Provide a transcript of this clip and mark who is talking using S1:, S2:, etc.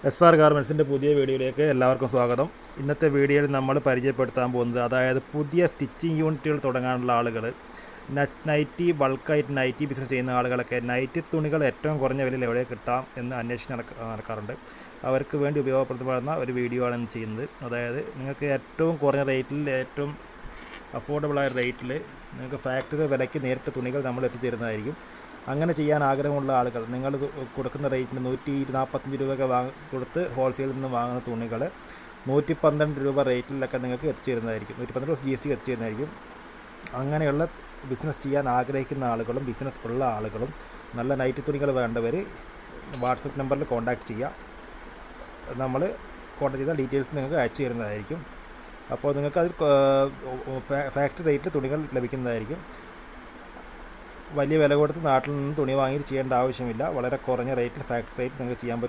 S1: SR ഗാർമെൻറ്റ്സിൻ്റെ പുതിയ വീഡിയോയിലേക്ക് എല്ലാവർക്കും സ്വാഗതം. ഇന്നത്തെ വീഡിയോയിൽ നമ്മൾ പരിചയപ്പെടുത്താൻ പോകുന്നത് അതായത് പുതിയ സ്റ്റിച്ചിങ് യൂണിറ്റുകൾ തുടങ്ങാനുള്ള ആളുകൾ, നൈറ്റി ബൾക്കായിട്ട് നൈറ്റി ബിസിനസ് ചെയ്യുന്ന ആളുകളൊക്കെ നൈറ്റി തുണികൾ ഏറ്റവും കുറഞ്ഞ വിലയിൽ എവിടെ കിട്ടാം എന്ന് അന്വേഷിച്ച് നടക്കാറുണ്ട്. അവർക്ക് വേണ്ടി ഉപയോഗപ്രദമാകുന്ന ഒരു വീഡിയോ ആണ് ഇന്ന് ചെയ്യുന്നത്. അതായത് നിങ്ങൾക്ക് ഏറ്റവും കുറഞ്ഞ റേറ്റിൽ, ഏറ്റവും അഫോർഡബിളായ റേറ്റിൽ നിങ്ങൾക്ക് ഫാക്ടറി വിലയ്ക്ക് നേരിട്ട് തുണികൾ നമ്മൾ എത്തിച്ചേരുന്നതായിരിക്കും. അങ്ങനെ ചെയ്യാൻ ആഗ്രഹമുള്ള ആളുകൾ, നിങ്ങൾ കൊടുക്കുന്ന റേറ്റിന് 145 രൂപയൊക്കെ കൊടുത്ത് ഹോൾസെയിലിൽ നിന്ന് വാങ്ങുന്ന തുണികൾ 112 രൂപ റേറ്റിലൊക്കെ നിങ്ങൾക്ക് എത്തിച്ചേരുന്നതായിരിക്കും. 112 GST എത്തിച്ചേരുന്നതായിരിക്കും. അങ്ങനെയുള്ള ബിസിനസ് ചെയ്യാൻ ആഗ്രഹിക്കുന്ന ആളുകളും ബിസിനസ് ഉള്ള ആളുകളും നല്ല നൈറ്റി തുണികൾ വേണ്ടവർ വാട്സപ്പ് നമ്പറിൽ കോൺടാക്റ്റ് ചെയ്യുക. നമ്മൾ കോൺടാക്ട് ചെയ്ത ഡീറ്റെയിൽസ് നിങ്ങൾക്ക് അയച്ചു തരുന്നതായിരിക്കും. അപ്പോൾ നിങ്ങൾക്ക് അതിൽ ഫാക്ടറി റേറ്റിൽ തുണികൾ ലഭിക്കുന്നതായിരിക്കും. വലിയ വില കൊടുത്ത് നാട്ടിൽ നിന്ന് തുണി വാങ്ങി ചെയ്യേണ്ട ആവശ്യമില്ല. വളരെ കുറഞ്ഞ റേറ്റിൽ ഫാക്ടറി റേറ്റ് നിങ്ങൾക്ക് ചെയ്യാൻ